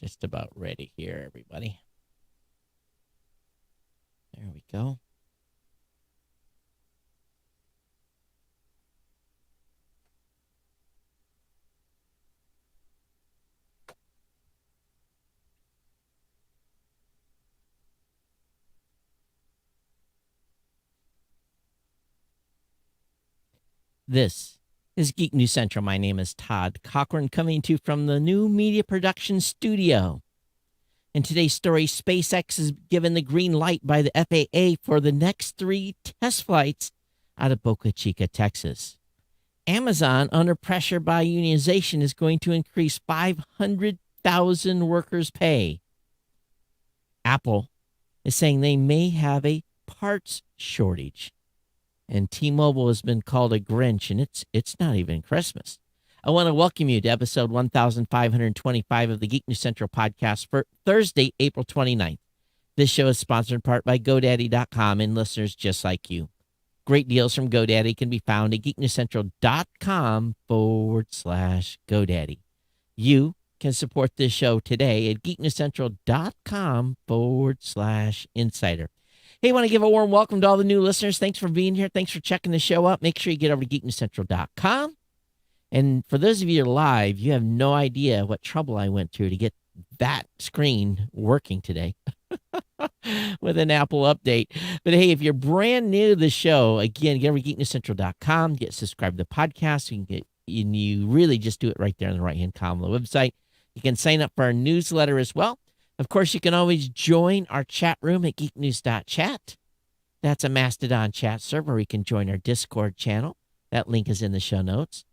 Just about ready here, everybody. There we go. This is Geek News Central. My name is Todd Cochran, coming to you from the new media production studio. In today's story, SpaceX is given the green light by the FAA for the next 3 test flights out of Boca Chica, Texas. Amazon, under pressure by unionization, is going to increase 500,000 workers' pay. Apple is saying they may have a parts shortage. And T-Mobile has been called a Grinch, and it's not even Christmas. I want to welcome you to episode 1525 of the Geek News Central podcast for Thursday, April 29th. This show is sponsored in part by GoDaddy.com and listeners just like you. Great deals from GoDaddy can be found at geeknewscentral.com/GoDaddy. You can support this show today at geeknewscentral.com/insider. Hey, I want to give a warm welcome to all the new listeners. Thanks for being here. Thanks for checking the show out. Make sure you get over to geeknewscentral.com. And for those of you who are live, you have no idea what trouble I went through to get that screen working today with an Apple update. But hey, if you're brand new to the show, again, get over to geeknewscentral.com, get subscribed to the podcast. You really just do it right there in the right-hand column of the website. You can sign up for our newsletter as well. Of course, you can always join our chat room at geeknews.chat. That's a Mastodon chat server. You can join our Discord channel. That link is in the show notes.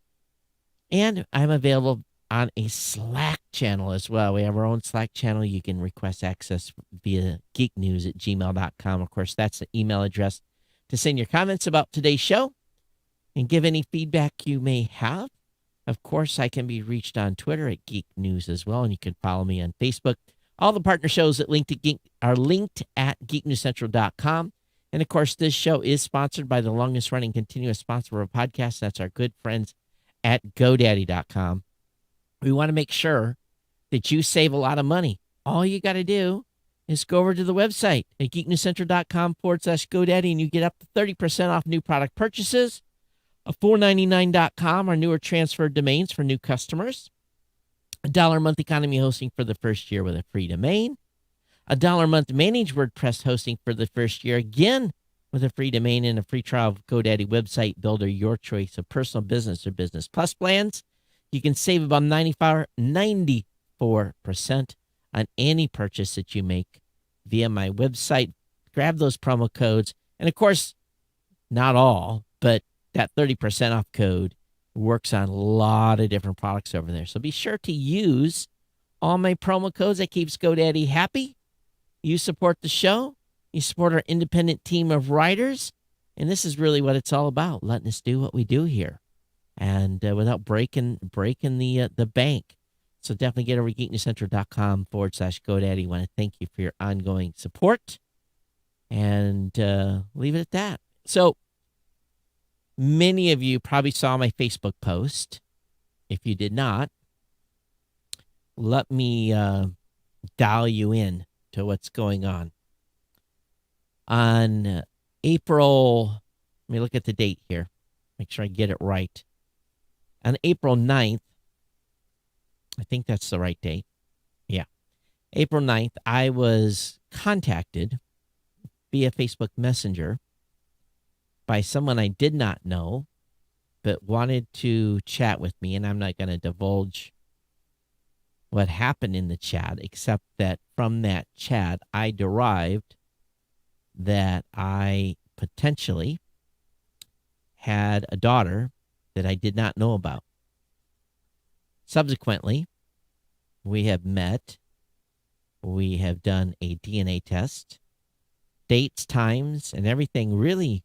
And I'm available on a Slack channel as well. We have our own Slack channel. You can request access via geeknews@gmail.com. Of course, that's the email address to send your comments about today's show and give any feedback you may have. Of course, I can be reached on Twitter at Geek News as well, and you can follow me on Facebook. All the partner shows that are linked at geeknewscentral.com. And, of course, this show is sponsored by the longest-running continuous sponsor of a podcast. That's our good friends at GoDaddy.com. We want to make sure that you save a lot of money. All you got to do is go over to the website at geeknewscentral.com/GoDaddy, and you get up to 30% off new product purchases. $4.99.com are newer transfer domains for new customers. $1 a month economy hosting for the first year with a free domain. $1 a month managed WordPress hosting for the first year, again with a free domain and a free trial of GoDaddy website builder, your choice of personal business or business plus plans. You can save about 94% on any purchase that you make via my website. Grab those promo codes. And of course, not all, but that 30% off code works on a lot of different products over there. So be sure to use all my promo codes. That keeps GoDaddy happy. You support the show. You support our independent team of writers. And this is really what it's all about, letting us do what we do here. And without breaking the bank. So definitely get over to geeknewscentral.com/GoDaddy. I want to thank you for your ongoing support. And leave it at that. So many of you probably saw my Facebook post. If you did not, let me dial you in to what's going on. On April, let me look at the date here, make sure I get it right. On April 9th, I think that's the right date. Yeah. April 9th, I was contacted via Facebook Messenger by someone I did not know, but wanted to chat with me. And I'm not going to divulge what happened in the chat, except that from that chat, I derived that I potentially had a daughter that I did not know about. Subsequently, we have met. We have done a DNA test. Dates, times, and everything really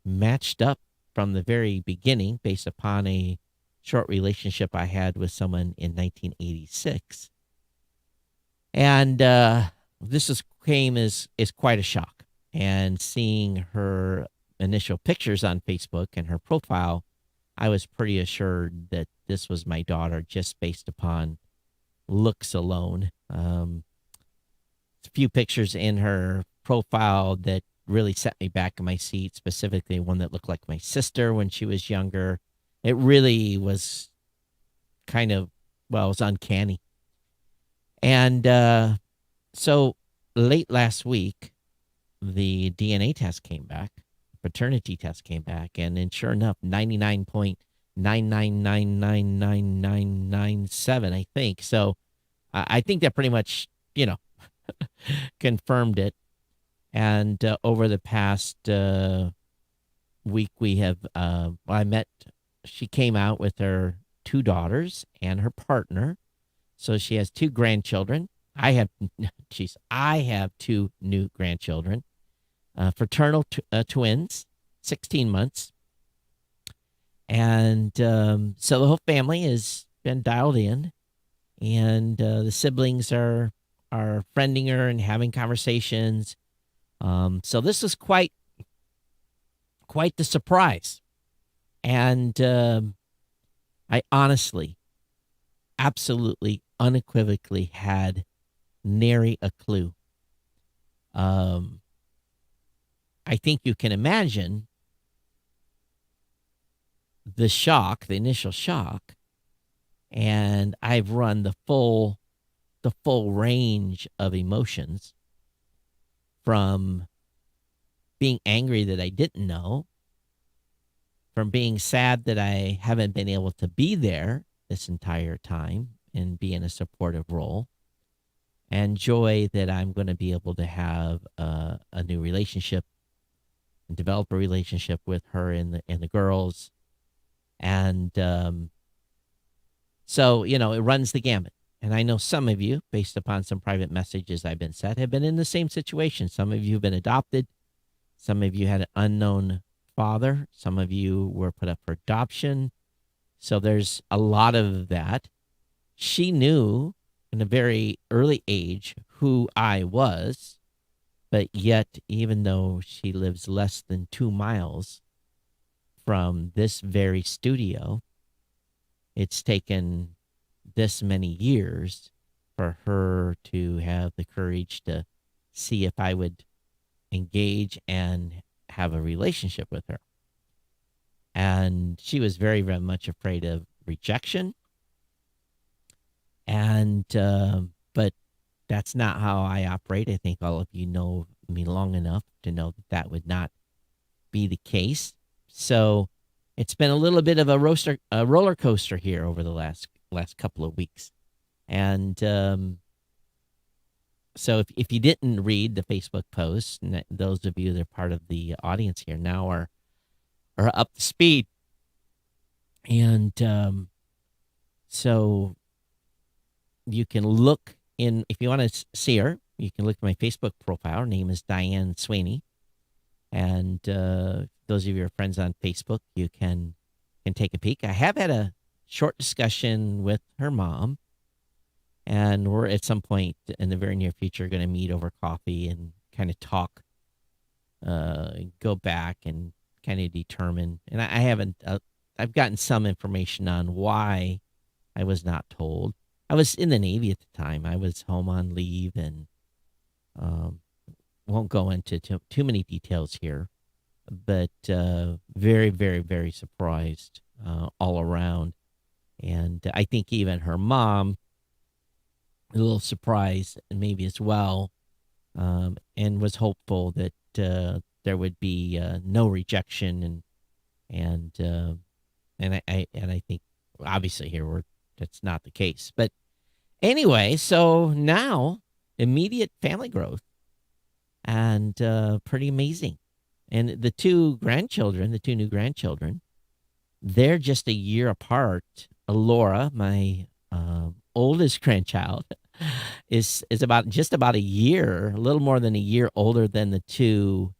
matched up from the very beginning based upon a short relationship I had with someone in 1986. And this came as quite a shock. And seeing her initial pictures on Facebook and her profile, I was pretty assured that this was my daughter just based upon looks alone. A few pictures in her profile that really set me back in my seat, specifically one that looked like my sister when she was younger. It really was kind of, well, it was uncanny. And so late last week, the DNA test came back, paternity test came back, and then sure enough, 99.9999997, I think. So I think that pretty much, confirmed it. And over the past week, we have, she came out with her 2 daughters and her partner. So she has 2 grandchildren. I have 2 new grandchildren, fraternal twins, 16 months. And so the whole family has been dialed in, and the siblings are friending her and having conversations. So this is quite the surprise. And I honestly, absolutely, unequivocally had nary a clue. I think you can imagine the shock, the initial shock, and I've run the full range of emotions, from being angry that I didn't know, from being sad that I haven't been able to be there this entire time and be in a supportive role, and joy that I'm going to be able to have a new relationship and develop a relationship with her and the girls. And so, it runs the gamut. And I know some of you, based upon some private messages I've been sent, have been in the same situation. Some of you have been adopted. Some of you had an unknown father. Some of you were put up for adoption. So there's a lot of that. She knew in a very early age who I was, but yet, even though she lives less than 2 miles from this very studio, it's taken this many years for her to have the courage to see if I would engage and have a relationship with her. And she was very, very much afraid of rejection. And, but that's not how I operate. I think all of you know me long enough to know that would not be the case. So it's been a little bit of a roller coaster here over the last couple of weeks. And so if you didn't read the Facebook post, and those of you that are part of the audience here now are up to speed. And so you can look in, if you want to see her, you can look at my Facebook profile. Her name is Diane Sweeney. And those of you who are friends on Facebook, you can take a peek. I have had a short discussion with her mom, and we're at some point in the very near future going to meet over coffee and kind of talk, go back and kind of determine. And I haven't, I've gotten some information on why I was not told. I was in the Navy at the time. I was home on leave, and won't go into too many details here, but very, very, very surprised all around. And I think even her mom, a little surprised maybe as well, and was hopeful that there would be no rejection, and I think obviously here that's not the case. But anyway, so now immediate family growth, and pretty amazing. And the 2 new grandchildren, they're just a year apart. Laura, my oldest grandchild, is about a year, a little more than a year older than the 2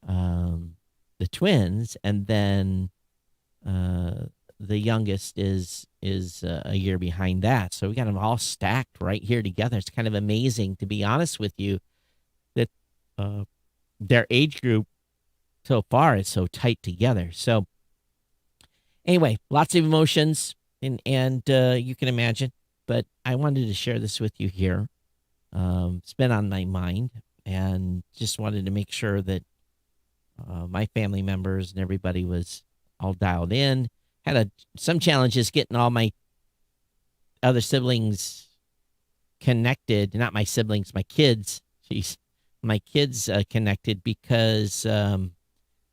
the twins, and then the youngest is a year behind that. So we got them all stacked right here together. It's kind of amazing, to be honest with you, that their age group so far is so tight together. So anyway, lots of emotions, and you can imagine but I wanted to share this with you here. It's been on my mind, and just wanted to make sure that my family members and everybody was all dialed in. Had some challenges getting all my other siblings connected. Not my siblings, my kids. Jeez, my kids connected because they're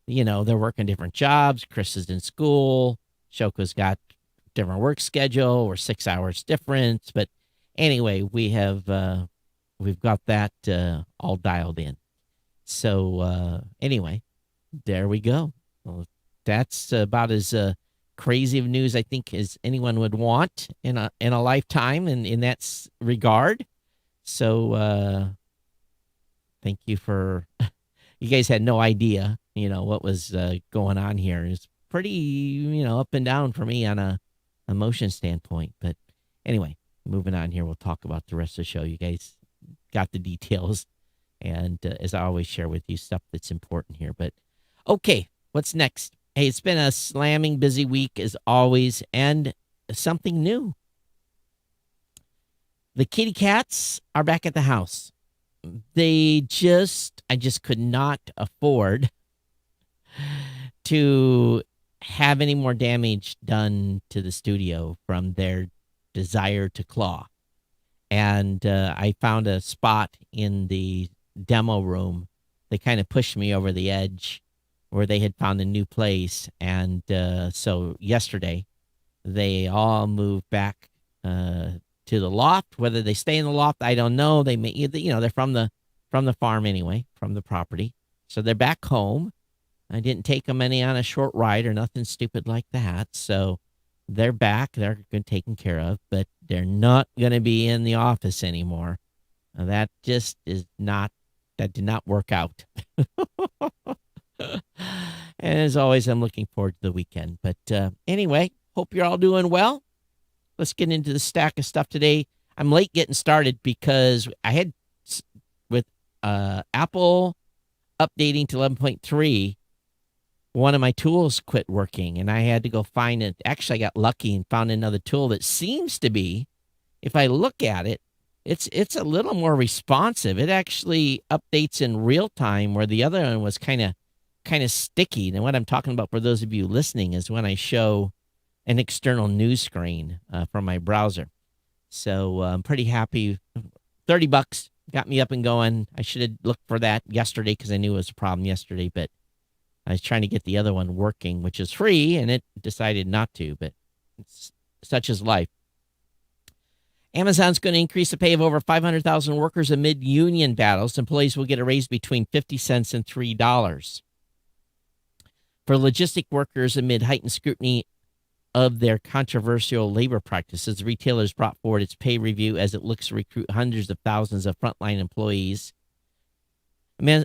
working different jobs. Chris is in school. Shoko's got different work schedule. We're 6 hours difference, but anyway, we've got that all dialed in. So anyway, there we go. Well, that's about as crazy of news I think as anyone would want in a lifetime, in that regard. So thank you for you guys had no idea what was going on here. It's pretty up and down for me on a emotion standpoint. But anyway, moving on here, we'll talk about the rest of the show. You guys got the details, and as I always share with you stuff that's important here. But okay, what's next? Hey, it's been a slamming busy week as always, and something new. The kitty cats are back at the house. I just could not afford to have any more damage done to the studio from their desire to claw. And I found a spot in the demo room that kind of pushed me over the edge where they had found a new place. And so yesterday, they all moved back to the loft. Whether they stay in the loft, I don't know. They may, they're from the farm anyway, from the property. So they're back home. I didn't take them any on a short ride or nothing stupid like that. So they're back. They're good, taken care of, but they're not going to be in the office anymore. That just that did not work out. And as always, I'm looking forward to the weekend. But anyway, hope you're all doing well. Let's get into the stack of stuff today. I'm late getting started because I had, with Apple updating to 11.3, one of my tools quit working, and I had to go find it. Actually, I got lucky and found another tool that seems to be, if I look at it, it's a little more responsive. It actually updates in real time, where the other one was kind of sticky. And what I'm talking about for those of you listening is when I show an external news screen from my browser. So I'm pretty happy. $30 got me up and going. I should have looked for that yesterday because I knew it was a problem yesterday, but I was trying to get the other one working, which is free, and it decided not to, but it's such is life. Amazon's going to increase the pay of over 500,000 workers amid union battles. Employees will get a raise between 50 cents and $3. For logistic workers amid heightened scrutiny of their controversial labor practices, the retailers brought forward its pay review as it looks to recruit hundreds of thousands of frontline employees.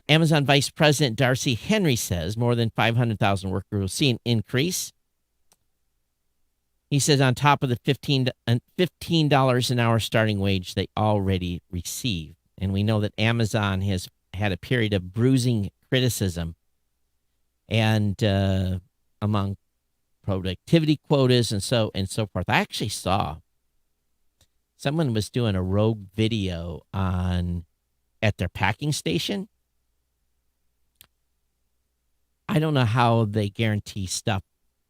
Amazon Vice President Darcy Henry says more than 500,000 workers will see an increase. He says on top of the $15 an hour starting wage they already receive. And we know that Amazon has had a period of bruising criticism and among productivity quotas and so forth. I actually saw someone was doing a rogue video at their packing station. I don't know how they guarantee stuff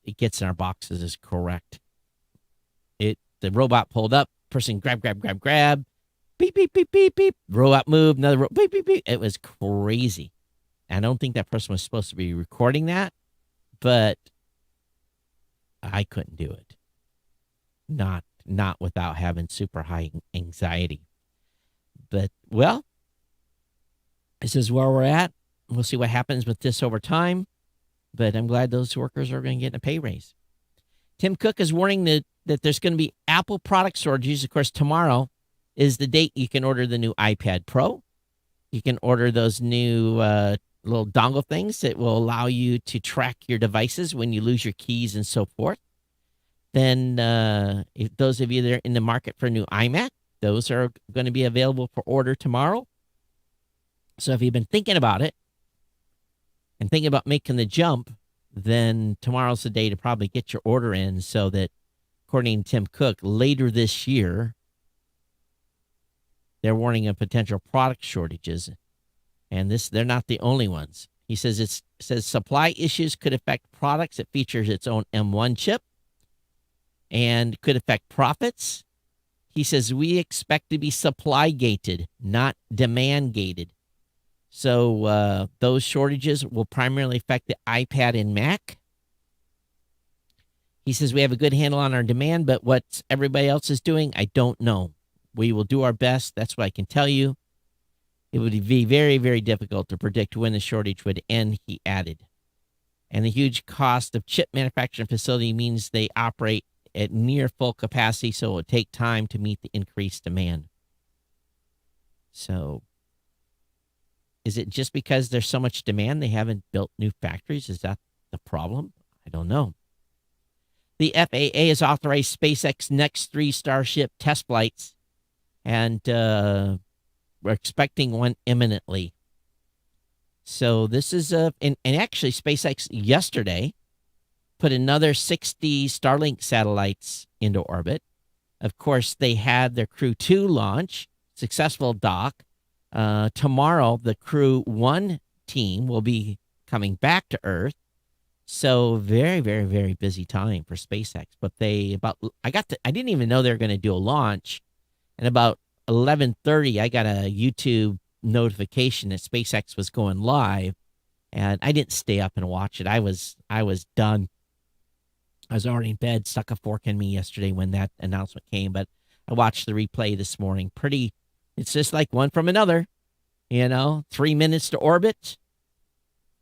it gets in our boxes is correct. The robot pulled up, person grab, beep, beep, beep, beep, beep, robot moved, another beep, beep, beep. It was crazy. I don't think that person was supposed to be recording that, but I couldn't do it. Not without having super high anxiety. But, well, this is where we're at. We'll see what happens with this over time, but I'm glad those workers are going to get a pay raise. Tim Cook is warning that there's going to be Apple product shortages. Of course, tomorrow is the date you can order the new iPad Pro. You can order those new little dongle things that will allow you to track your devices when you lose your keys and so forth. Then if those of you that are in the market for a new iMac, those are going to be available for order tomorrow. So if you've been thinking about it and thinking about making the jump, then tomorrow's the day to probably get your order in so that, according to Tim Cook, later this year, They're warning of potential product shortages, and they're not the only ones. He says says supply issues could affect products that features its own M1 chip and could affect profits. He says we expect to be supply gated, not demand gated. So those shortages will primarily affect the iPad and Mac. He says we have a good handle on our demand, but what everybody else is doing, I don't know. We will do our best. That's what I can tell you. It would be very, very difficult to predict when the shortage would end, he added. And the huge cost of chip manufacturing facility means they operate at near full capacity, so it will take time to meet the increased demand. So is it just because there's so much demand they haven't built new factories? Is that the problem? I don't know. The FAA has authorized SpaceX next 3 Starship test flights, and we're expecting one imminently. So this is and actually SpaceX yesterday put another 60 Starlink satellites into orbit. Of course, they had their Crew 2 launch, successful dock. Tomorrow, the Crew 1 team will be coming back to Earth. So very, very, very busy time for SpaceX. But I didn't even know they were going to do a launch. And about 11:30, I got a YouTube notification that SpaceX was going live, and I didn't stay up and watch it. I was done. I was already in bed, stuck a fork in me yesterday when that announcement came, but I watched the replay this morning. It's just like one from another, 3 minutes to orbit.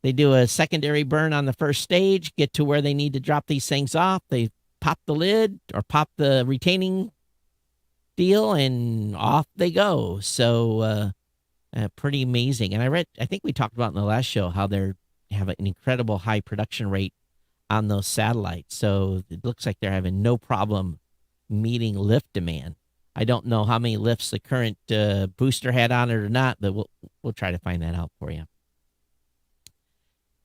They do a secondary burn on the first stage, get to where they need to drop these things off. They pop the lid or pop the retaining deal, and off they go. So pretty amazing. And I think we talked about in the last show how they have an incredible high production rate on those satellites. So it looks like they're having no problem meeting lift demand. I don't know how many lifts the current booster had on it or not, but we'll try to find that out for you.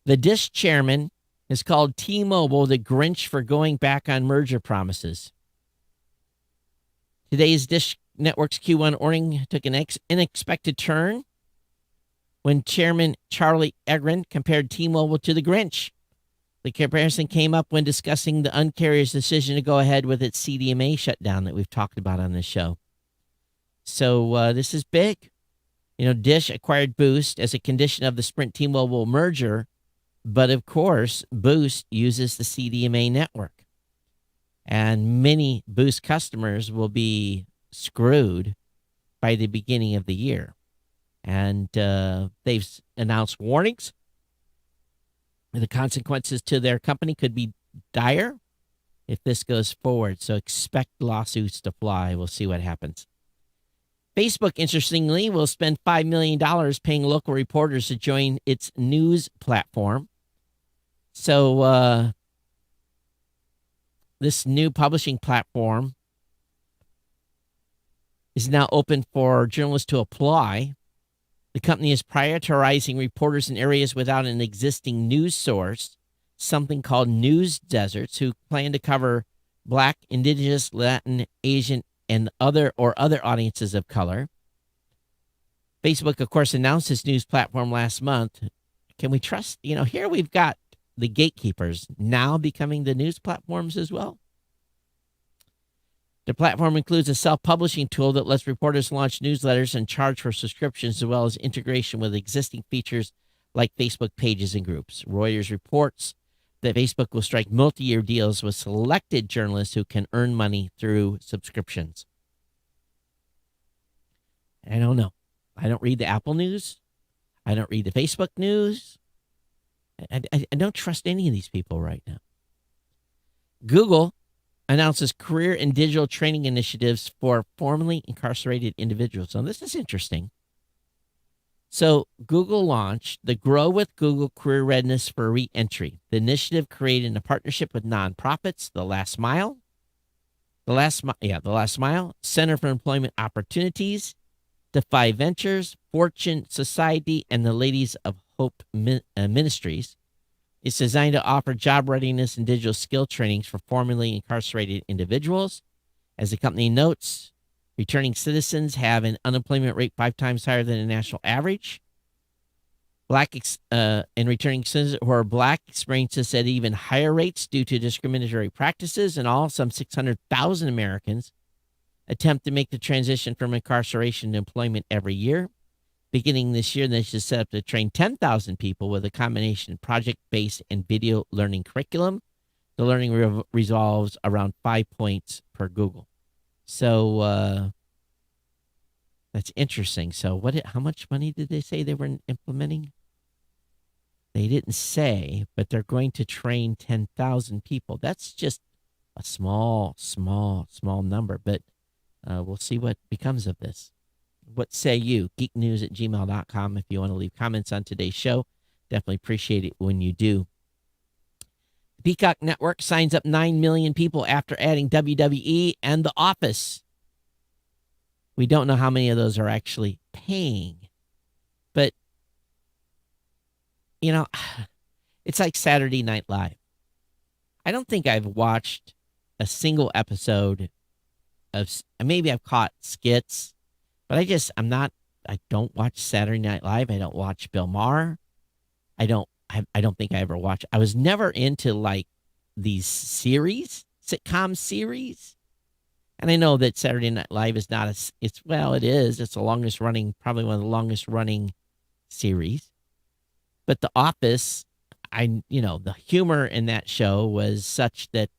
The Dish chairman has called T-Mobile the Grinch for going back on merger promises. Today's Dish Network's Q1 earnings took an unexpected turn when Chairman Charlie Egren compared T-Mobile to the Grinch. The comparison came up when discussing the Uncarrier's decision to go ahead with its CDMA shutdown that we've talked about on this show. So this is big. Dish acquired Boost as a condition of the Sprint T-Mobile merger, but of course, Boost uses the CDMA network. And many Boost customers will be screwed by the beginning of the year. And they've announced warnings. The consequences to their company could be dire if this goes forward. So expect lawsuits to fly. We'll see what happens. Facebook, interestingly, will spend $5 million paying local reporters to join its news platform. So this new publishing platform is now open for journalists to apply. The company is prioritizing reporters in areas without an existing news source, something called news deserts, who plan to cover Black, Indigenous, Latin, Asian, and other audiences of color. Facebook, of course, announced this news platform last month. Can we trust? Here we've got the gatekeepers now becoming the news platforms as well. The platform includes a self-publishing tool that lets reporters launch newsletters and charge for subscriptions, as well as integration with existing features like Facebook pages and groups. Reuters reports that Facebook will strike multi-year deals with selected journalists who can earn money through subscriptions. I don't know. I don't read the Apple news. I don't read the Facebook news. I don't trust any of these people right now. Google announces career and digital training initiatives for formerly incarcerated individuals. So this is interesting. So Google launched the Grow with Google Career Readiness for Reentry. The initiative created in a partnership with nonprofits, The Last Mile, Center for Employment Opportunities, Defy Ventures, Fortune Society, and the Ladies of Hope Ministries. It's designed to offer job readiness and digital skill trainings for formerly incarcerated individuals. As the company notes, Returning citizens have an unemployment rate 5 times higher than the national average. And returning citizens who are black experience this at even higher rates due to discriminatory practices. And all, some 600,000 Americans attempt to make the transition from incarceration to employment every year. Beginning this year, they should set up to train 10,000 people with a combination project-based and video learning curriculum. The learning resolves around 5 points per Google. So that's interesting. So how much money did they say they were implementing? They didn't say, but they're going to train 10,000 people. That's just a small number, but we'll see what becomes of this. What say you? geeknews@gmail.com if you want to leave comments on today's show. Definitely appreciate it when you do. The Peacock Network signs up 9 million people after adding WWE and The Office. We don't know how many of those are actually paying, but it's like Saturday Night Live. I don't think I've watched a single episode maybe I've caught skits, but I don't watch Saturday Night Live. I don't watch Bill Maher. I don't think I ever watched. I was never into like these sitcom series. And I know that Saturday Night Live is not it is. It's the longest running, probably one of the longest running series. But The Office, the humor in that show was such that,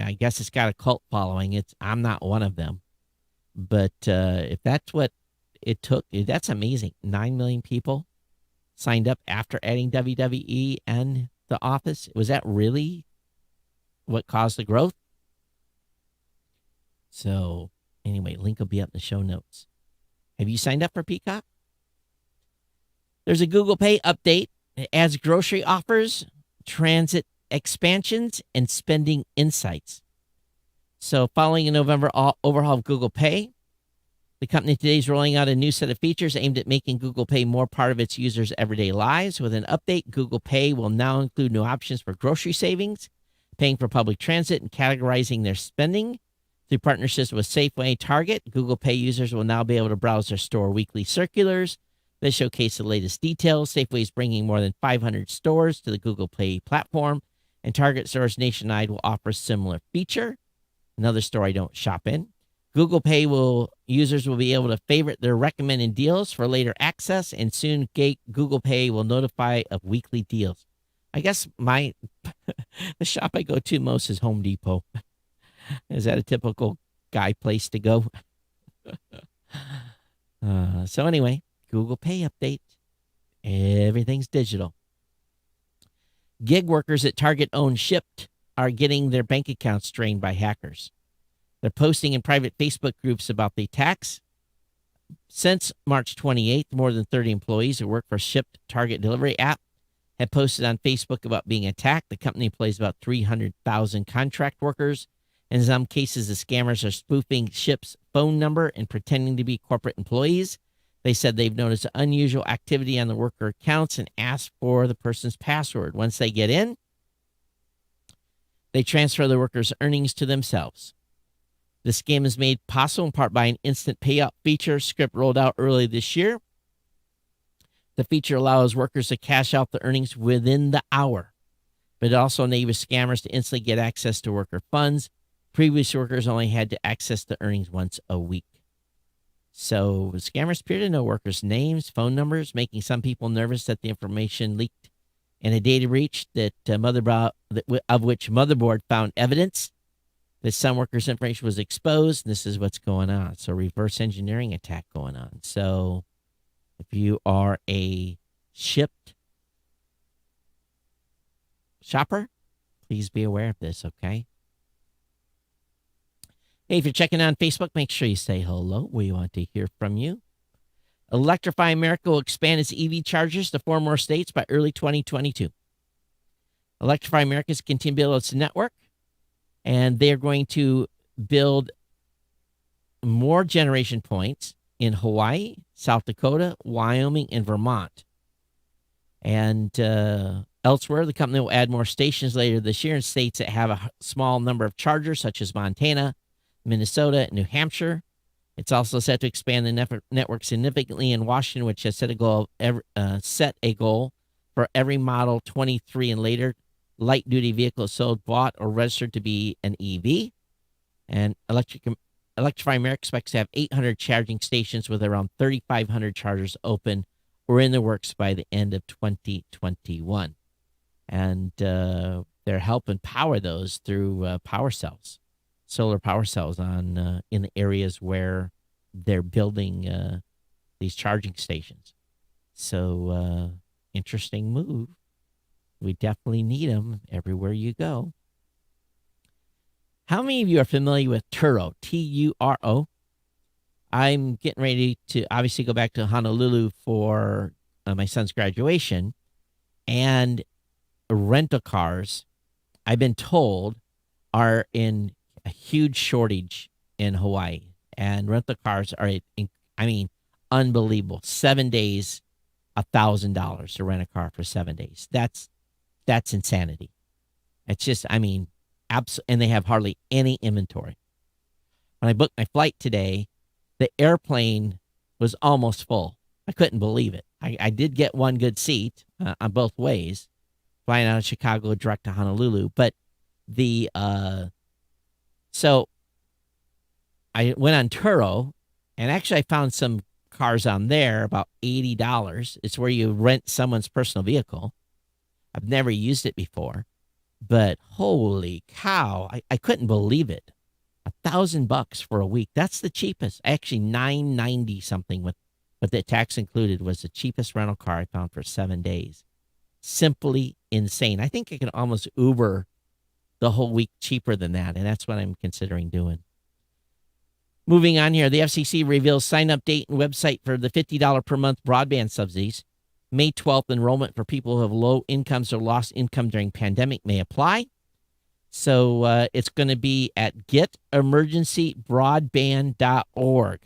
I guess it's got a cult following. I'm not one of them. But if that's what it took, that's amazing. 9 million people signed up after adding WWE and The Office. Was that really what caused the growth? So anyway, link will be up in the show notes. Have you signed up for Peacock? There's a Google Pay update. It adds grocery offers, transit expansions, and spending insights. So following a November overhaul of Google Pay, the company today is rolling out a new set of features aimed at making Google Pay more part of its users' everyday lives. With an update, Google Pay will now include new options for grocery savings, paying for public transit, and categorizing their spending. Through partnerships with Safeway and Target, Google Pay users will now be able to browse their store weekly circulars that showcase the latest details. Safeway is bringing more than 500 stores to the Google Pay platform, and Target stores nationwide will offer a similar feature. Another store I don't shop in. Google Pay users will be able to favorite their recommended deals for later access, and soon Google Pay will notify of weekly deals. I guess the shop I go to most is Home Depot. Is that a typical guy place to go? So anyway, Google Pay update. Everything's digital. Gig workers at Target-owned Shipt are getting their bank accounts drained by hackers. They're posting in private Facebook groups about the attacks. Since March 28th, more than 30 employees who work for Shipt Target delivery app have posted on Facebook about being attacked. The company employs about 300,000 contract workers. In some cases, the scammers are spoofing Shipt's phone number and pretending to be corporate employees. They said they've noticed unusual activity on the worker accounts and asked for the person's password. Once they get in, they transfer the worker's earnings to themselves. The scam is made possible in part by an instant payout feature script rolled out early this year. The feature allows workers to cash out the earnings within the hour, but it also enables scammers to instantly get access to worker funds. Previous workers only had to access the earnings once a week. So scammers appear to know workers' names, phone numbers, making some people nervous that the information leaked in a data breach of which Motherboard found evidence that some workers' information was exposed. And this is what's going on. So reverse engineering attack going on. So if you are a Shipt shopper, please be aware of this, okay? Hey, if you're checking on Facebook, make sure you say hello. We want to hear from you. Electrify America will expand its EV chargers to 4 more states by early 2022. Electrify America is continuing to build its network, and they're going to build more generation points in Hawaii, South Dakota, Wyoming, and Vermont. And elsewhere, the company will add more stations later this year in states that have a small number of chargers, such as Montana, Minnesota, and New Hampshire. It's also set to expand the network significantly in Washington, which has set a goal for every Model 23 and later light-duty vehicle sold, bought, or registered to be an EV. And Electrify America expects to have 800 charging stations with around 3,500 chargers open or in the works by the end of 2021. And they're helping power those through power cells, solar power cells on in the areas where they're building these charging stations. So interesting move. We definitely need them everywhere you go. How many of you are familiar with Turo, Turo? I'm getting ready to obviously go back to Honolulu for my son's graduation, and rental cars, I've been told, are in a huge shortage in Hawaii. And rental cars are, unbelievable. 7 days, $1,000 to rent a car for 7 days. That's insanity. It's just, and they have hardly any inventory. When I booked my flight today, the airplane was almost full. I couldn't believe it. I did get one good seat on both ways, flying out of Chicago direct to Honolulu. But so I went on Turo, and actually I found some cars on there, about $80. It's where you rent someone's personal vehicle. I've never used it before, but holy cow, I couldn't believe it. $1,000 for a week. That's the cheapest. Actually, $990 something with the tax included was the cheapest rental car I found for 7 days. Simply insane. I think I can almost Uber the whole week cheaper than that, and that's what I'm considering doing. Moving on here, the FCC reveals sign-up date and website for the $50 per month broadband subsidies. May 12th, enrollment for people who have low incomes or lost income during pandemic may apply. So it's going to be at getemergencybroadband.org.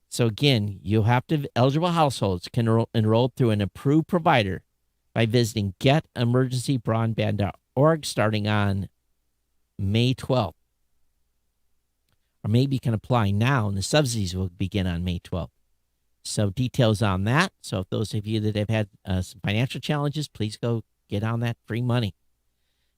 So again, you'll have to, eligible households can enroll through an approved provider by visiting getemergencybroadband.org starting on May 12th. Or maybe you can apply now, and the subsidies will begin on May 12th. So details on that. So if those of you that have had some financial challenges, please go get on that free money.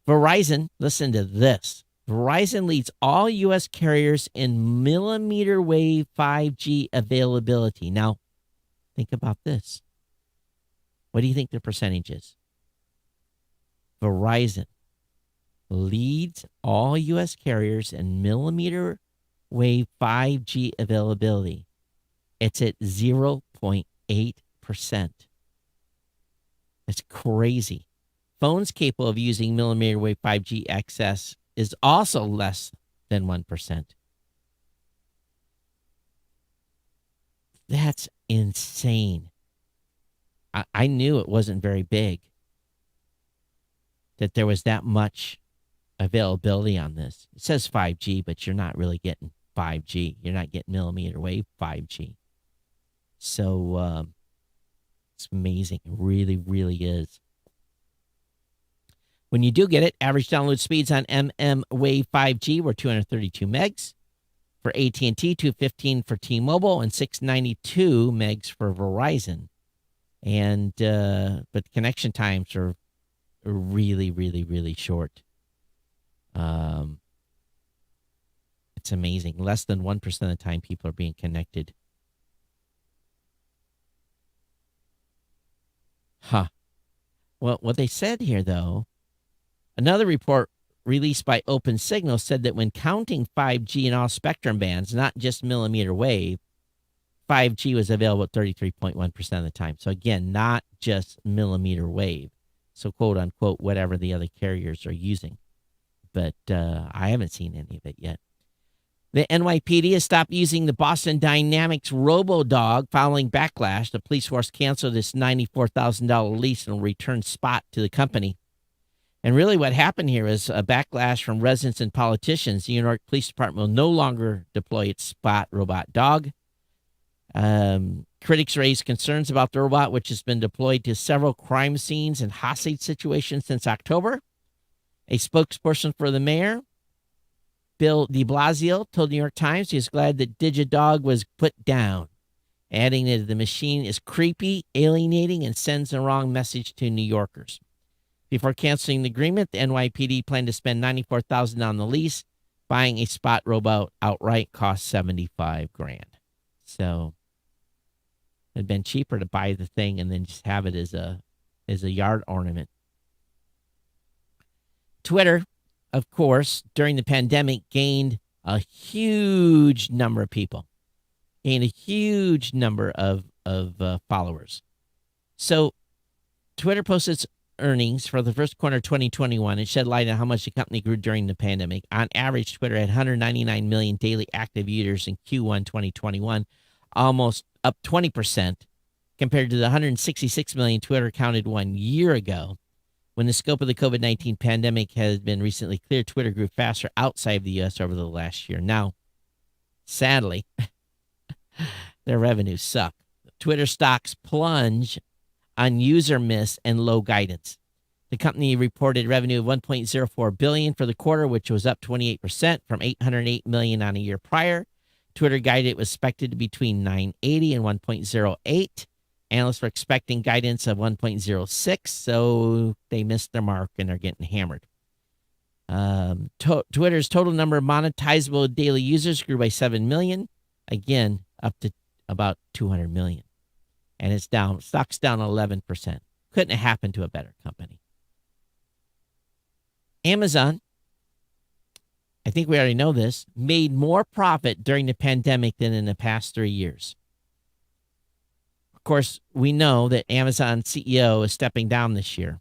Verizon, listen to this. Verizon leads all U.S. carriers in millimeter wave 5G availability. Now, think about this. What do you think the percentage is? Verizon leads all U.S. carriers in millimeter wave 5G availability. It's at 0.8%. That's crazy. Phones capable of using millimeter wave 5G access is also less than 1%. That's insane. I knew it wasn't very big, that there was that much availability on this. It says 5G, but you're not really getting 5G. You're not getting millimeter wave 5G. So it's amazing. It really, really is. When you do get it, average download speeds on Wave 5G were 232 megs for AT&T, 215 for T-Mobile, and 692 megs for Verizon. And but connection times are really, really, really short. It's amazing. Less than 1% of the time people are being connected. Huh. Well, what they said here, though, another report released by OpenSignal said that when counting 5G in all spectrum bands, not just millimeter wave, 5G was available at 33.1% of the time. So again, not just millimeter wave. So quote unquote, whatever the other carriers are using. But I haven't seen any of it yet. The NYPD has stopped using the Boston Dynamics RoboDog following backlash. The police force canceled its $94,000 lease and will return Spot to the company. And really what happened here is a backlash from residents and politicians. The New York Police Department will no longer deploy its Spot robot dog. Critics raised concerns about the robot, which has been deployed to several crime scenes and hostage situations since October. A spokesperson for the mayor Bill de Blasio told New York Times he was glad that DigiDog was put down, adding that the machine is creepy, alienating, and sends the wrong message to New Yorkers. Before canceling the agreement, the NYPD planned to spend $94,000 on the lease. Buying a Spot robot outright cost $75,000. So it'd been cheaper to buy the thing and then just have it as a yard ornament. Twitter, of course, during the pandemic, gained a huge number of people, gained a huge number of followers. So Twitter posted its earnings for the first quarter of 2021 and shed light on how much the company grew during the pandemic. On average, Twitter had 199 million daily active users in Q1 2021, almost up 20% compared to the 166 million Twitter counted 1 year ago. When the scope of the COVID-19 pandemic has been recently cleared, Twitter grew faster outside of the U.S. over the last year. Now, sadly, their revenues suck. Twitter stocks plunge on user miss and low guidance. The company reported revenue of $1.04 billion for the quarter, which was up 28% from $808 million on a year prior. Twitter guided it was expected to be between $980 and $1.08. Analysts were expecting guidance of 1.06, so they missed their mark and they're getting hammered. Twitter's total number of monetizable daily users grew by 7 million, again, up to about 200 million. And it's down, stock's down 11%. Couldn't have happened to a better company. Amazon, I think we already know this, made more profit during the pandemic than in the past 3 years. Of course, we know that Amazon CEO is stepping down this year.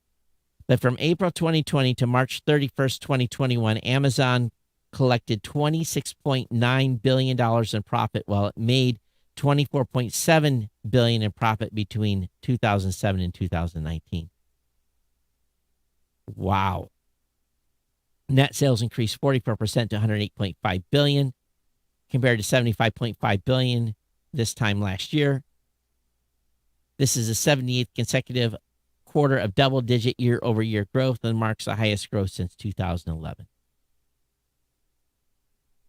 But from April 2020 to March 31st, 2021, Amazon collected $26.9 billion in profit, while it made $24.7 billion in profit between 2007 and 2019. Wow. Net sales increased 44% to $108.5 billion, compared to $75.5 billion this time last year. This is the 78th consecutive quarter of double-digit year-over-year growth and marks the highest growth since 2011.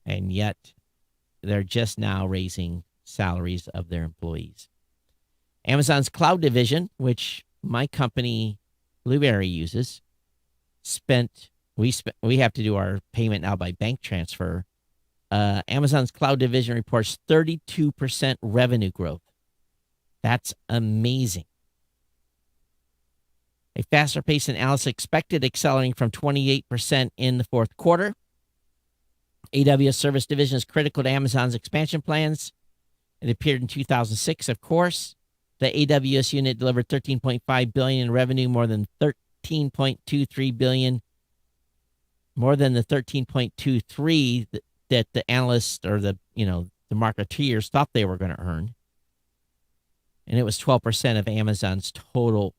And yet, they're just now raising salaries of their employees. Amazon's cloud division, which my company Blueberry uses, we have to do our payment now by bank transfer. Amazon's cloud division reports 32% revenue growth. That's amazing. A faster pace than analysts expected, accelerating from 28% in the fourth quarter. AWS Service Division is critical to Amazon's expansion plans. It appeared in 2006, of course. The AWS unit delivered $13.5 billion in revenue, more than $13.23 billion, more than the $13.23 that the analysts or the marketeers thought they were going to earn. And it was 12% of Amazon's total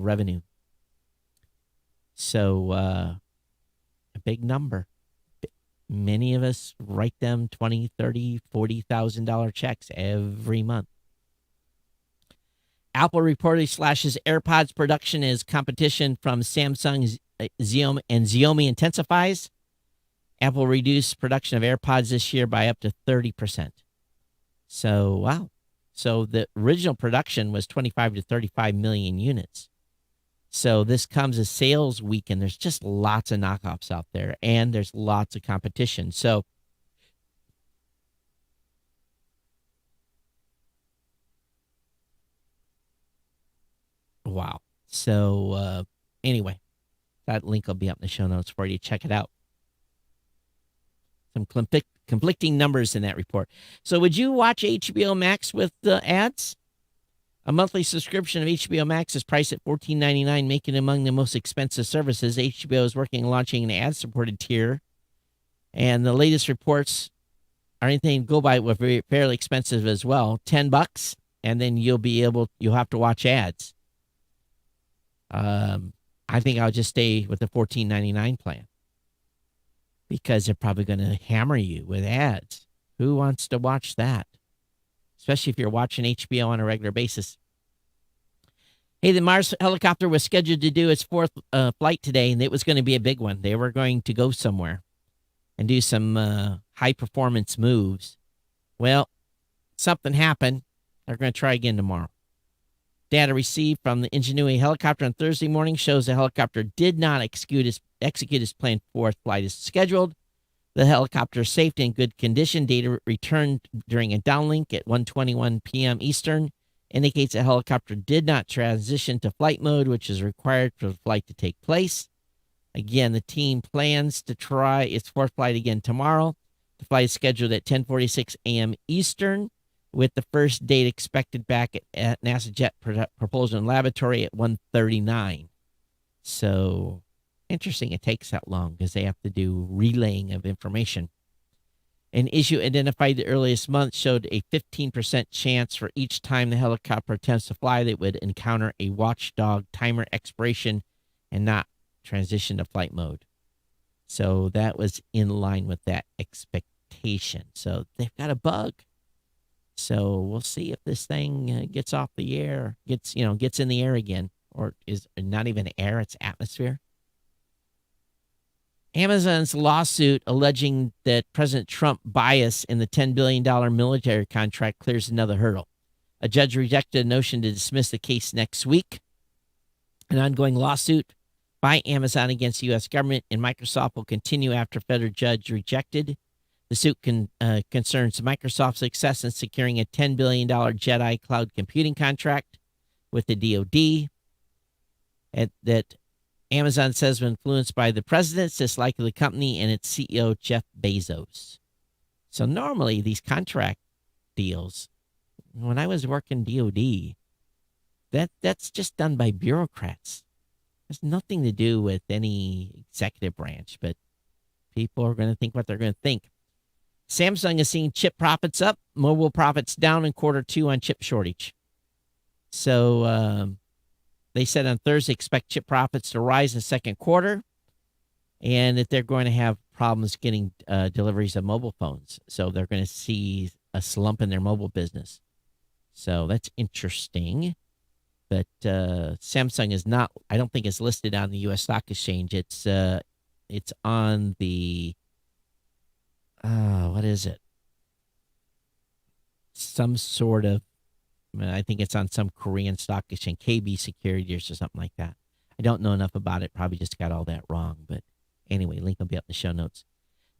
revenue. So a big number. Many of us write them $20,000, $30,000, $40,000 checks every month. Apple reportedly slashes AirPods production as competition from Samsung, Xiaomi intensifies. Apple reduced production of AirPods this year by up to 30%. So, wow. So the original production was 25 to 35 million units. So this comes as sales week, and there's just lots of knockoffs out there, and there's lots of competition. So wow. So anyway, that link will be up in the show notes for you. Check it out. Some conflicting numbers in that report. So would you watch HBO Max with the ads? A monthly subscription of HBO Max is priced at $14.99, making it among the most expensive services. HBO is working on launching an ad-supported tier, and the latest reports are anything to go by were fairly expensive as well. $10, and then you'll have to watch ads. I think I'll just stay with the $14.99 plan, because they're probably going to hammer you with ads. Who wants to watch that? Especially if you're watching HBO on a regular basis. Hey, the Mars helicopter was scheduled to do its fourth flight today, and it was going to be a big one. They were going to go somewhere. and do some high-performance moves. Well, something happened. They're going to try again tomorrow. Data received from the Ingenuity helicopter on Thursday morning shows the helicopter did not execute its planned fourth flight as scheduled. The helicopter is safe and in good condition. Data returned during a downlink at 1:21 p.m. Eastern indicates the helicopter did not transition to flight mode, which is required for the flight to take place. Again, the team plans to try its fourth flight again tomorrow. The flight is scheduled at 10:46 a.m. Eastern, with the first date expected back at NASA Jet Propulsion Laboratory at 1:39. So, interesting it takes that long because they have to do relaying of information. An issue identified the earliest month showed a 15% chance for each time the helicopter attempts to fly that it would encounter a watchdog timer expiration and not transition to flight mode. So that was in line with that expectation. So they've got a bug. So we'll see if this thing gets off the air, gets in the air again, or is not even air, it's atmosphere. Amazon's lawsuit alleging that President Trump bias in the $10 billion military contract clears another hurdle. A judge rejected a notion to dismiss the case next week. An ongoing lawsuit by Amazon against the U.S. government and Microsoft will continue after a federal judge rejected. The suit concerns Microsoft's success in securing a $10 billion Jedi cloud computing contract with the DoD. That Amazon says was influenced by the president's dislike of the company and its CEO, Jeff Bezos. So normally these contract deals, when I was working DoD, that's just done by bureaucrats. It has nothing to do with any executive branch, but people are going to think what they're going to think. Samsung is seeing chip profits up, mobile profits down in Q2 on chip shortage. So they said on Thursday expect chip profits to rise in the second quarter and that they're going to have problems getting deliveries of mobile phones. So they're going to see a slump in their mobile business. So that's interesting. But Samsung is not, I don't think it's listed on the U.S. Stock Exchange. It's on the, what is it? Some sort of, I think it's on some Korean stock exchange, KB Securities or something like that. I don't know enough about it. Probably just got all that wrong. But anyway, link will be up in the show notes.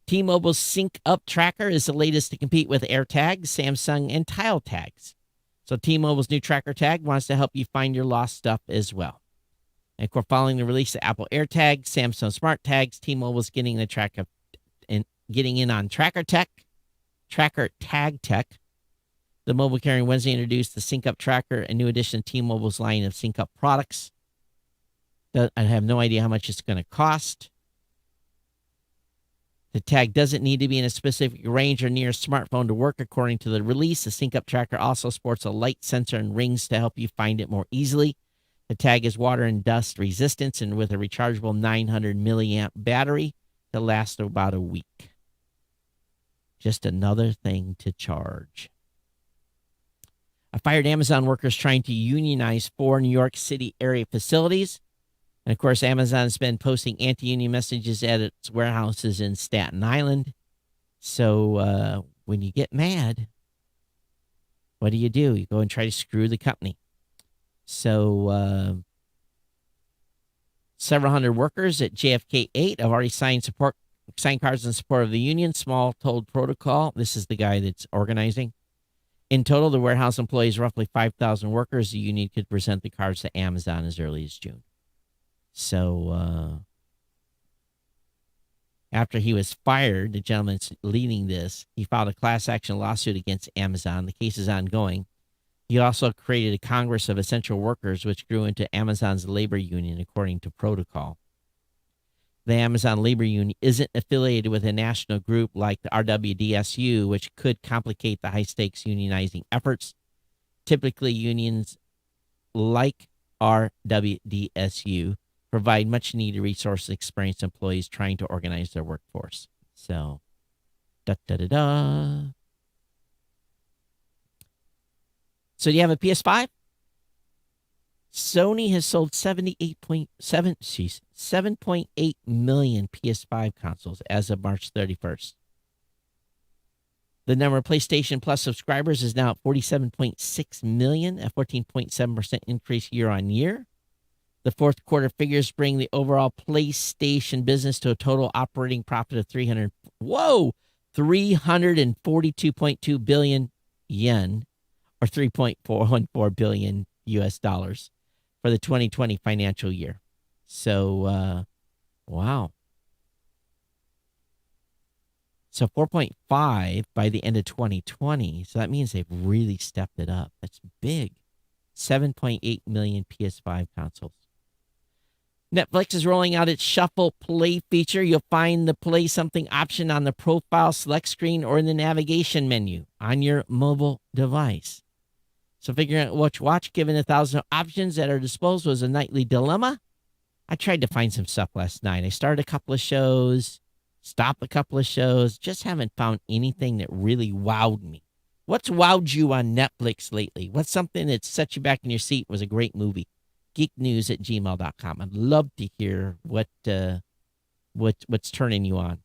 T-Mobile's Sync Up Tracker is the latest to compete with AirTags, Samsung, and Tile Tags. So T-Mobile's new tracker tag wants to help you find your lost stuff as well. And of course, following the release of Apple AirTags, Samsung Smart Tags, T-Mobile's getting in on tracker tag tech. The mobile carrier Wednesday introduced the Sync Up Tracker, a new addition to T-Mobile's line of Sync Up products. I have no idea how much it's going to cost. The tag doesn't need to be in a specific range or near a smartphone to work, according to the release. The Sync Up Tracker also sports a light sensor and rings to help you find it more easily. The tag is water and dust resistant and with a rechargeable 900 milliamp battery that lasts about a week. Just another thing to charge. Fired Amazon workers trying to unionize 4 New York City area facilities. And, of course, Amazon's been posting anti-union messages at its warehouses in Staten Island. So when you get mad, what do? You go and try to screw the company. So several hundred workers at JFK 8 have already signed cards in support of the union. Small told protocol. This is the guy that's organizing. In total, the warehouse employs roughly 5,000 workers. The union could present the cards to Amazon as early as June. So after he was fired, the gentleman leading this, he filed a class action lawsuit against Amazon. The case is ongoing. He also created a Congress of Essential Workers, which grew into Amazon's labor union, according to protocol. The Amazon labor union isn't affiliated with a national group like the RWDSU, which could complicate the high-stakes unionizing efforts. Typically, unions like RWDSU provide much-needed resources, experienced employees trying to organize their workforce. So, da-da-da-da. So, do you have a PS5? Sony has sold 7.8 million PS5 consoles as of March 31st. The number of PlayStation Plus subscribers is now at 47.6 million, a 14.7% increase year on year. The fourth quarter figures bring the overall PlayStation business to a total operating profit of 342.2 billion yen, or 3.414 billion US dollars for the 2020 financial year. So, wow. So 4.5 by the end of 2020. So that means they've really stepped it up. That's big. 7.8 million PS5 consoles. Netflix is rolling out its Shuffle Play feature. You'll find the Play Something option on the profile select screen or in the navigation menu on your mobile device. So figuring out what to watch, given 1,000 options at our disposal, was a nightly dilemma. I tried to find some stuff last night. I started a couple of shows, stopped a couple of shows, just haven't found anything that really wowed me. What's wowed you on Netflix lately? What's something that set you back in your seat, was a great movie? geeknews@gmail.com. I'd love to hear what's turning you on.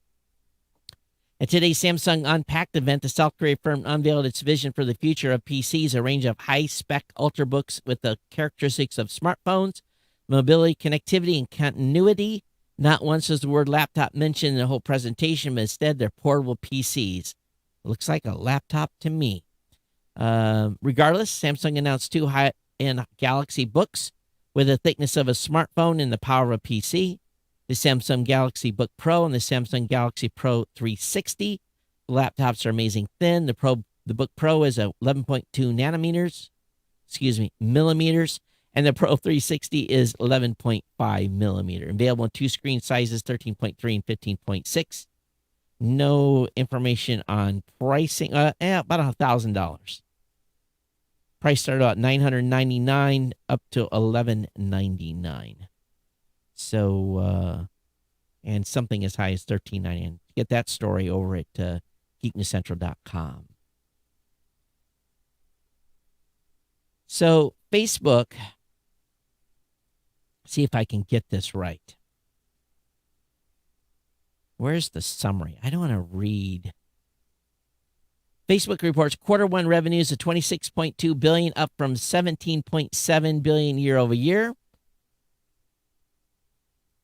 At today's Samsung Unpacked event, the South Korea firm unveiled its vision for the future of PCs, a range of high-spec ultrabooks with the characteristics of smartphones, mobility, connectivity, and continuity. Not once was the word laptop mentioned in the whole presentation, but instead they're portable PCs. Looks like a laptop to me. Regardless, Samsung announced two high-end Galaxy books with the thickness of a smartphone and the power of a PC. The Samsung Galaxy Book Pro and the Samsung Galaxy Pro 360. The laptops are amazing thin. The Book Pro is 11.2 millimeters, and the Pro 360 is 11.5 millimeter. Available in two screen sizes, 13.3 and 15.6. No information on pricing. About $1,000. Price started out $999 up to $1,199. So, and something as high as $1,399. Get that story over at geeknewscentral.com. So, Facebook, see if I can get this right. Where's the summary? I don't want to read. Facebook reports quarter one revenues of $26.2 billion, up from $17.7 billion year over year.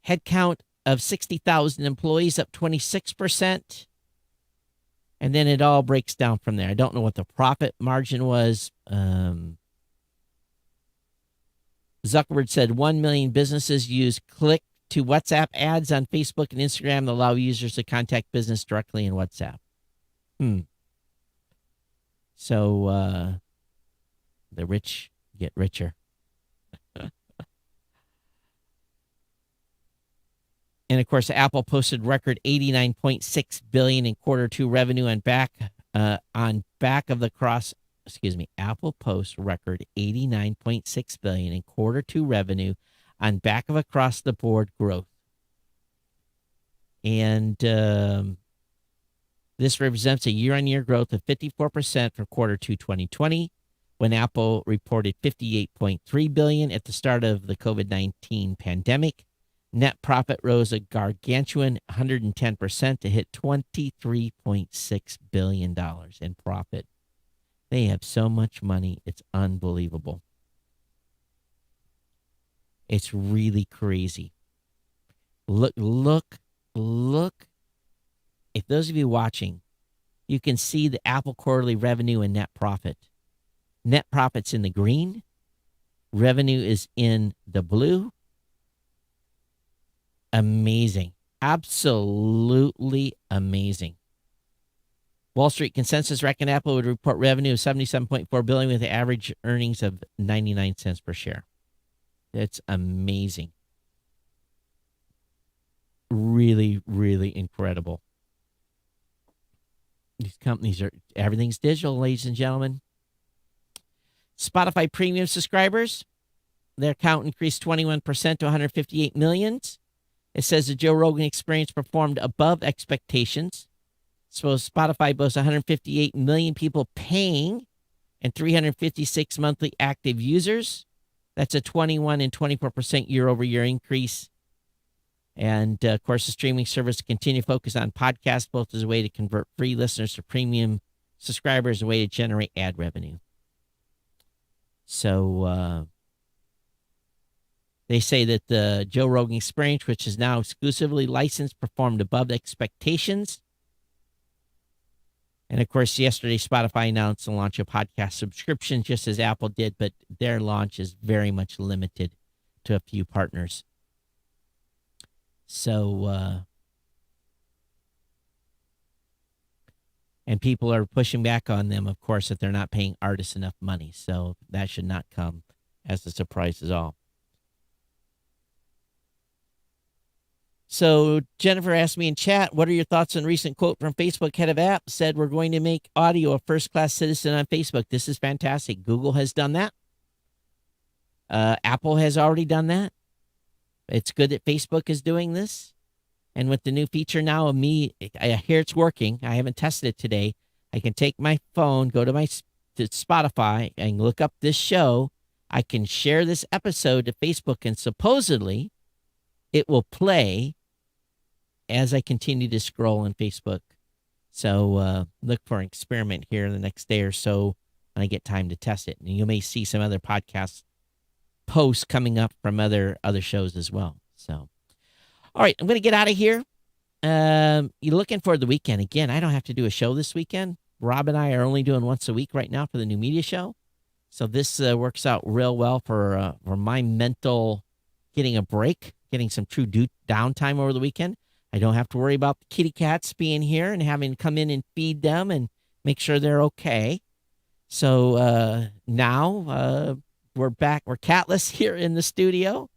Headcount of 60,000 employees, up 26%. And then it all breaks down from there. I don't know what the profit margin was. Zuckerberg said 1 million businesses use click to WhatsApp ads on Facebook and Instagram that allow users to contact business directly in WhatsApp. So the rich get richer. And of course, Apple posted record $89.6 billion in quarter two revenue on back of the cross. Apple posts record $89.6 billion in quarter two revenue on back of across the board growth. And this represents a year-on-year growth of 54% for quarter two 2020, when Apple reported $58.3 billion at the start of the COVID-19 pandemic. Net profit rose a gargantuan 110% to hit $23.6 billion in profit. They have so much money, it's unbelievable. It's really crazy. Look. If those of you watching, you can see the Apple quarterly revenue and net profit. Net profit's in the green. Revenue is in the blue. Amazing. Absolutely amazing. Wall Street consensus reckoned Apple would report revenue of $77.4 billion with average earnings of 99 cents per share. That's amazing. Really, really incredible. These companies everything's digital, ladies and gentlemen. Spotify premium subscribers, their count increased 21% to 158 million. It says the Joe Rogan Experience performed above expectations. So Spotify boasts 158 million people paying and 356 monthly active users. That's a 21 and 24% year-over-year increase. And, of course, the streaming service continue to focus on podcasts, both as a way to convert free listeners to premium subscribers, a way to generate ad revenue. So they say that the Joe Rogan Experience, which is now exclusively licensed, performed above expectations. And, of course, yesterday, Spotify announced the launch of podcast subscription, just as Apple did, but their launch is very much limited to a few partners. So, and people are pushing back on them, of course, that they're not paying artists enough money. So that should not come as a surprise at all. So Jennifer asked me in chat, what are your thoughts on recent quote from Facebook head of app said, we're going to make audio a first-class citizen on Facebook. This is fantastic. Google has done that. Apple has already done that. It's good that Facebook is doing this. And with the new feature now of me, I hear it's working. I haven't tested it today. I can take my phone, go to Spotify, and look up this show. I can share this episode to Facebook, and supposedly it will play as I continue to scroll on Facebook. So look for an experiment here in the next day or so when I get time to test it. And you may see some other podcast posts coming up from other shows as well. So, all right, I'm going to get out of here. You're looking for the weekend. Again, I don't have to do a show this weekend. Rob and I are only doing once a week right now for the new media show. So this works out real well for my mental getting a break, getting some true downtime over the weekend. I don't have to worry about the kitty cats being here and having to come in and feed them and make sure they're okay. So now we're back. We're catless here in the studio.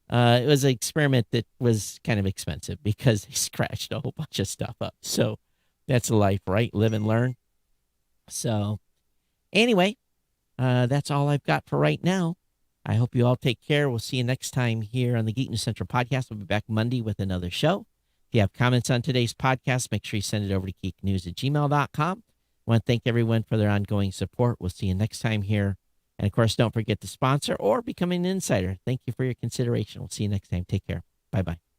It was an experiment that was kind of expensive because they scratched a whole bunch of stuff up. So that's life, right? Live and learn. So anyway, that's all I've got for right now. I hope you all take care. We'll see you next time here on the Geek News Central podcast. We'll be back Monday with another show. If you have comments on today's podcast, make sure you send it over to geeknews@gmail.com. I want to thank everyone for their ongoing support. We'll see you next time here. And, of course, don't forget to sponsor or become an insider. Thank you for your consideration. We'll see you next time. Take care. Bye-bye.